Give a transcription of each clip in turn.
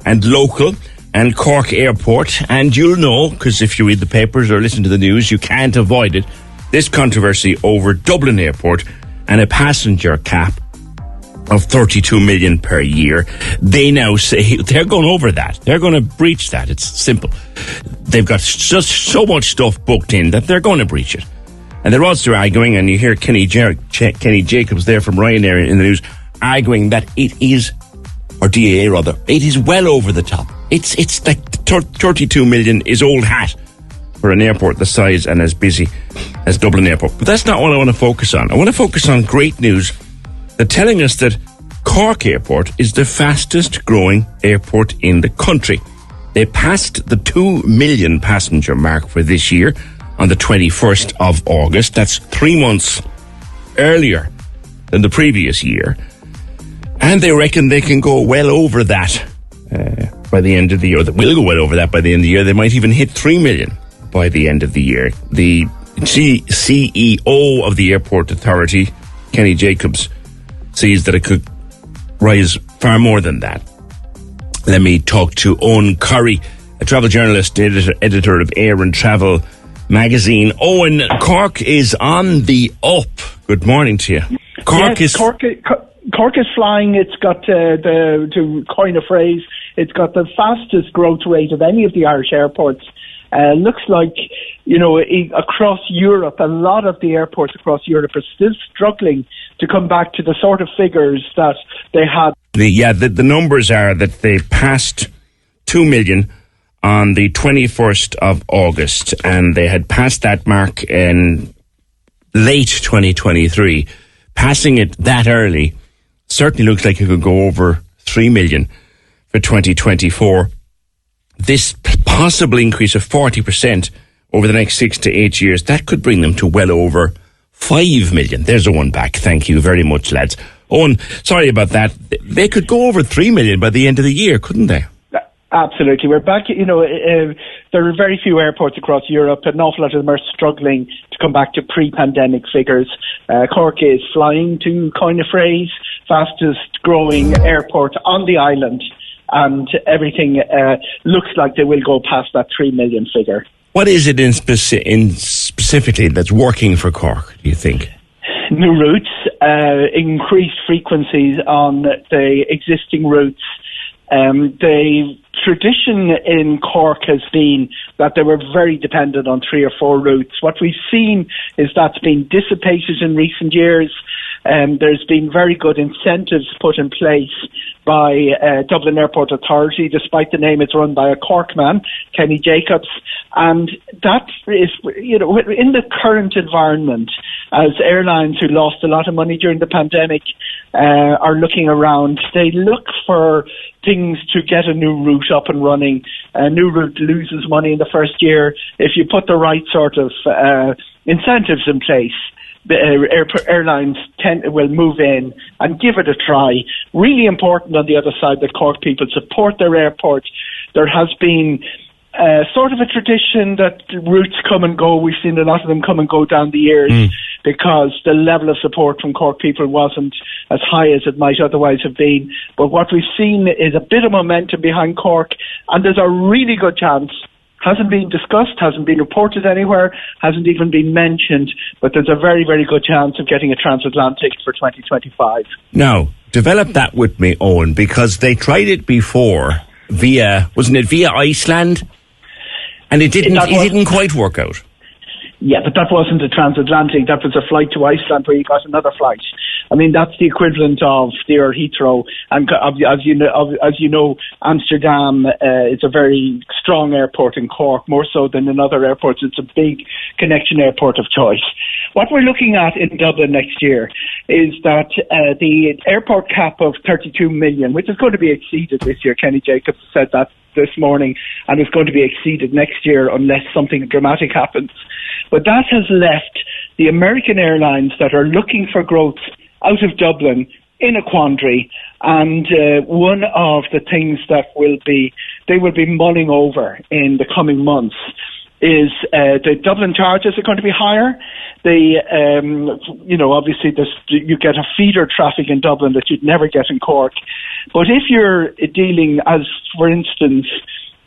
and local and Cork Airport. And you'll know, because if you read the papers or listen to the news, you can't avoid it, this controversy over Dublin Airport and a passenger cap of 32 million per year. They now say they're going over that. They're going to breach that. It's simple. They've got just so much stuff booked in that they're going to breach it. And they're also arguing, and you hear Kenny Jacobs there from Ryanair in the news, arguing that it is, or DAA rather, it is well over the top. It's like 32 million is old hat for an airport the size and as busy as Dublin Airport. But that's not what I want to focus on. I want to focus on great news. They're telling us that Cork Airport is the fastest growing airport in the country. They passed the 2 million passenger mark for this year on the 21st of August. That's 3 months earlier than the previous year. And they reckon they can go well over that by the end of the year. They will go well over that by the end of the year. They might even hit 3 million by the end of the year. The CEO of the Airport Authority, Kenny Jacobs, sees that it could rise far more than that. Let me talk to Eoghan Corry, a travel journalist, editor of Air and Travel magazine. Eoghan, Cork is on the up. Good morning to you. Cork is flying. It's got, to coin a phrase, it's got the fastest growth rate of any of the Irish airports. Looks like, across Europe, a lot of the airports across Europe are still struggling to come back to the sort of figures that they had. The numbers are that they passed 2 million on the 21st of August, and they had passed that mark in late 2023. Passing it that early certainly looks like it could go over 3 million for 2024. This possible increase of 40% over the next 6 to 8 years, that could bring them to well over 5 million. There's a one back. Thank you very much, lads. Eoghan, sorry about that. They could go over 3 million by the end of the year, couldn't they? Absolutely. We're back, there are very few airports across Europe. An awful lot of them are struggling to come back to pre-pandemic figures. Cork is flying, to coin a phrase, fastest growing airport on the island. And everything looks like they will go past that 3 million figure. What is it in specifically that's working for Cork, do you think? New routes, increased frequencies on the existing routes. The tradition in Cork has been that they were very dependent on 3 or 4 routes. What we've seen is that's been dissipated in recent years. There's been very good incentives put in place by Dublin Airport Authority, despite the name it's run by a Cork man, Kenny Jacobs. And that is, in the current environment, as airlines who lost a lot of money during the pandemic are looking around, they look for things to get a new route up and running. A new route loses money in the first year. If you put the right sort of incentives in place, the airlines will move in and give it a try. Really important on the other side that Cork people support their airport. There has been sort of a tradition that routes come and go. We've seen a lot of them come and go down the years because the level of support from Cork people wasn't as high as it might otherwise have been. But what we've seen is a bit of momentum behind Cork, and there's a really good chance. Hasn't been discussed, hasn't been reported anywhere, hasn't even been mentioned, but there's a very, very good chance of getting a Transatlantic for 2025. Now, develop that with me, Eoghan, because they tried it before wasn't it via Iceland? And it didn't quite work out. Yeah, but that wasn't a transatlantic. That was a flight to Iceland where you got another flight. I mean, that's the equivalent of their Heathrow. And as you know, Amsterdam is a very strong airport in Cork, more so than in other airports. It's a big connection airport of choice. What we're looking at in Dublin next year is that the airport cap of 32 million, which is going to be exceeded this year. Kenny Jacobs said that this morning, and it's going to be exceeded next year unless something dramatic happens. But that has left the American airlines that are looking for growth out of Dublin in a quandary, and one of the things that they will be mulling over in the coming months is the Dublin charges are going to be higher. Obviously you get a feeder traffic in Dublin that you'd never get in Cork. But if you're dealing, as for instance,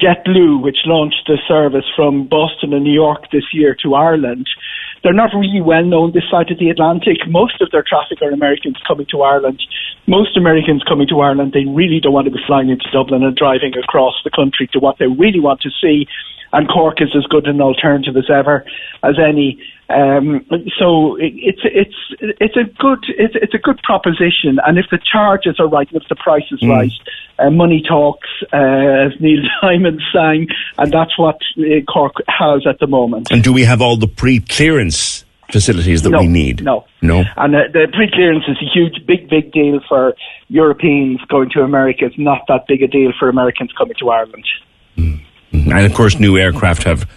JetBlue, which launched the service from Boston and New York this year to Ireland, they're not really well known this side of the Atlantic. Most of their traffic are Americans coming to Ireland. Most Americans coming to Ireland, they really don't want to be flying into Dublin and driving across the country to what they really want to see. And Cork is as good an alternative as ever, as any. So it's a good proposition. And if the charges are right, and if the price is right, money talks, as Neil Diamond sang, and that's what Cork has at the moment. And do we have all the pre-clearance facilities that we need? No. And the pre-clearance is a huge, big deal for Europeans going to America. It's not that big a deal for Americans coming to Ireland. And of course, new aircraft have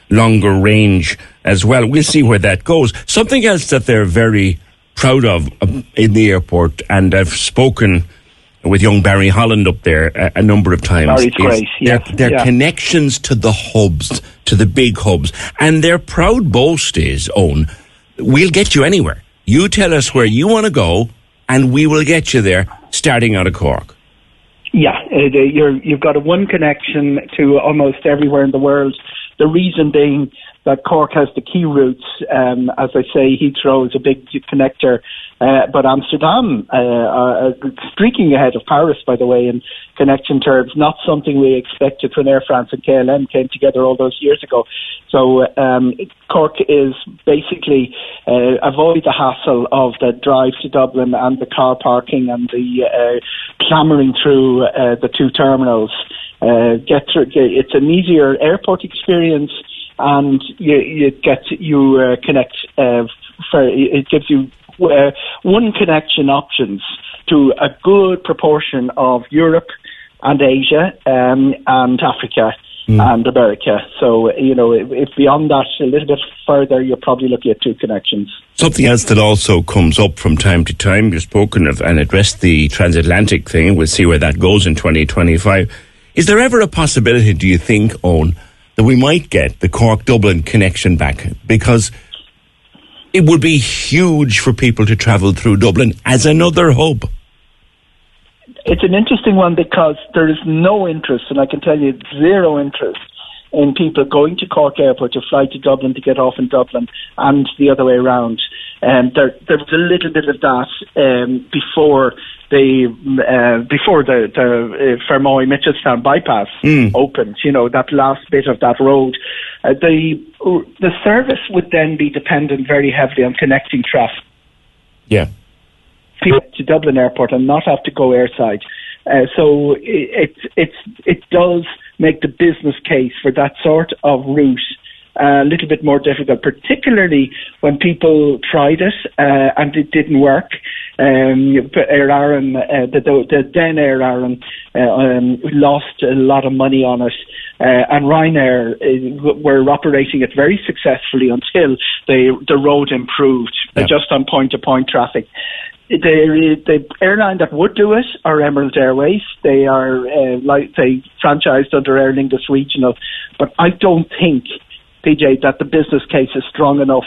longer range as well. We'll see where that goes. Something else that they're very proud of in the airport, and I've spoken with young Barry Holland up there a number of times. Barry's great, their connections to the hubs, to the big hubs. And their proud boast is, Eoghan, we'll get you anywhere. You tell us where you want to go, and we will get you there, starting out of Cork. Yeah, you've got a one connection to almost everywhere in the world. The reason being that Cork has the key routes. As I say, Heathrow is a big connector, but Amsterdam, streaking ahead of Paris, by the way, in connection terms, not something we expected when Air France and KLM came together all those years ago. So Cork is basically avoid the hassle of the drive to Dublin and the car parking and the clamouring through the two terminals. It's an easier airport experience, and it gives you one connection options to a good proportion of Europe and Asia and Africa and America. So, if beyond that a little bit further, you're probably looking at two connections. Something else that also comes up from time to time, you've spoken of and addressed the Transatlantic thing. We'll see where that goes in 2025. Is there ever a possibility, do you think, Eoghan, that we might get the Cork-Dublin connection back? Because it would be huge for people to travel through Dublin as another hub. It's an interesting one because there is no interest, and I can tell you zero interest, in people going to Cork Airport to fly to Dublin to get off in Dublin and the other way around. There was a little bit of that before the Fermoy-Mitchelstown bypass opened, that last bit of that road. The service would then be dependent very heavily on connecting traffic. Yeah. People to Dublin Airport and not have to go airside. So it does make the business case for that sort of route a little bit more difficult, particularly when people tried it and it didn't work. Air Aran, the then Air Aran, lost a lot of money on it, and Ryanair were operating it very successfully until the road improved, just on point-to-point traffic. The airline that would do it are Emirates Airways. They are they franchised under Aer Lingus Regional, but I don't think, PJ, that the business case is strong enough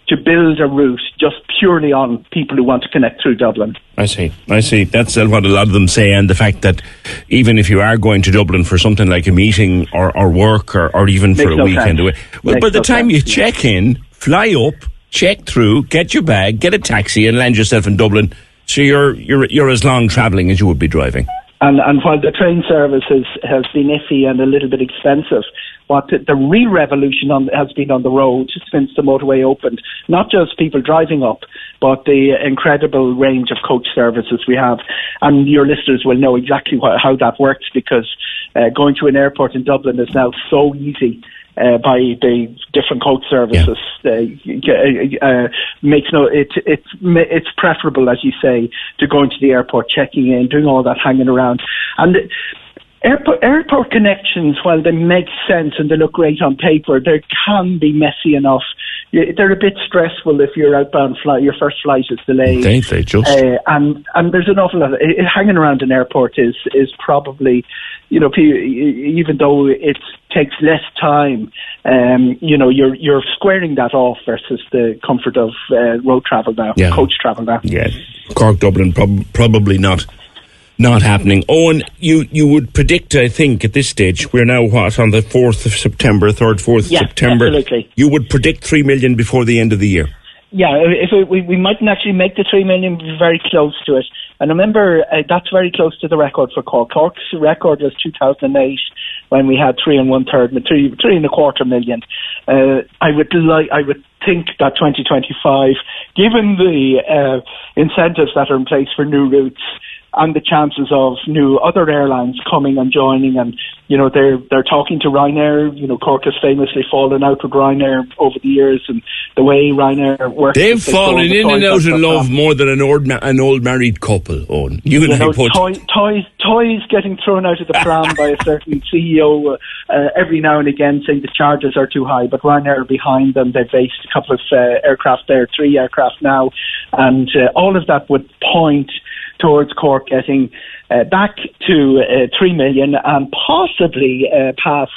to build a route just purely on people who want to connect through Dublin. I see. That's what a lot of them say, and the fact that even if you are going to Dublin for something like a meeting or work or even for a weekend away, by the time you check in, fly up, check through, get your bag, get a taxi and land yourself in Dublin, so you're as long travelling as you would be driving. And while the train service has been iffy and a little bit expensive, what the real revolution has been on the road since the motorway opened, not just people driving up, but the incredible range of coach services we have. And your listeners will know exactly how that works, because going to an airport in Dublin is now so easy. By the different coach services, it's preferable, as you say, to going to the airport, checking in, doing all that hanging around. And airport connections, while they make sense and they look great on paper, they can be messy enough. They're a bit stressful if your outbound flight, your first flight is delayed. They just and there's an awful lot. Hanging around an airport is probably, even though it's takes less time. You're squaring that off versus the comfort of road travel now, coach travel now. Yeah, Cork Dublin probably not happening. Eoghan, you would predict, I think, at this stage, we're now on the 4th of September, 4th of September. Absolutely. You would predict 3 million before the end of the year. Yeah, if we mightn't actually make the 3 million, be very close to it. And remember, that's very close to the record for Cork. Cork's record was 2008 when we had 3 3.25 million. I would think that 2025, given the incentives that are in place for new routes and the chances of new other airlines coming and joining, and they're talking to Ryanair. Cork has famously fallen out with Ryanair over the years, and the way Ryanair works. They've fallen in and out of love more than an old married couple. Eoghan, toys getting thrown out of the pram by a certain CEO every now and again, saying the charges are too high, but Ryanair are behind them. They've based a couple of aircraft there, 3 aircraft now, and all of that would point towards Cork getting back to 3 million and possibly past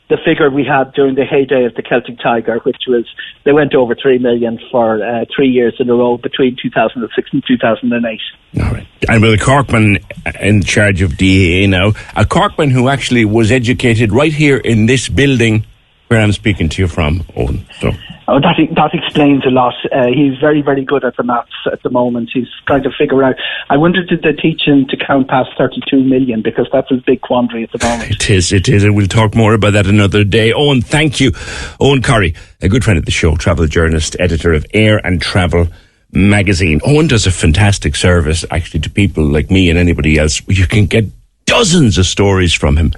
the figure we had during the heyday of the Celtic Tiger, which was they went over 3 million for 3 years in a row between 2006 and 2008. All right. And with a Corkman in charge of DAA now, a Corkman who actually was educated right here in this building where I'm speaking to you from, Eoghan. So. Oh, that explains a lot. He's very, very good at the maths at the moment. He's trying to figure out. I wonder, did they teach him to count past 32 million? Because that's his big quandary at the moment. It is. And we'll talk more about that another day. Eoghan, thank you. Eoghan Corry, a good friend of the show, travel journalist, editor of Air and Travel magazine. Eoghan does a fantastic service, actually, to people like me and anybody else. You can get dozens of stories from him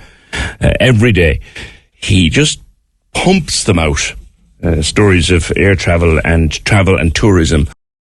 every day. He just pumps them out. Stories of air travel and tourism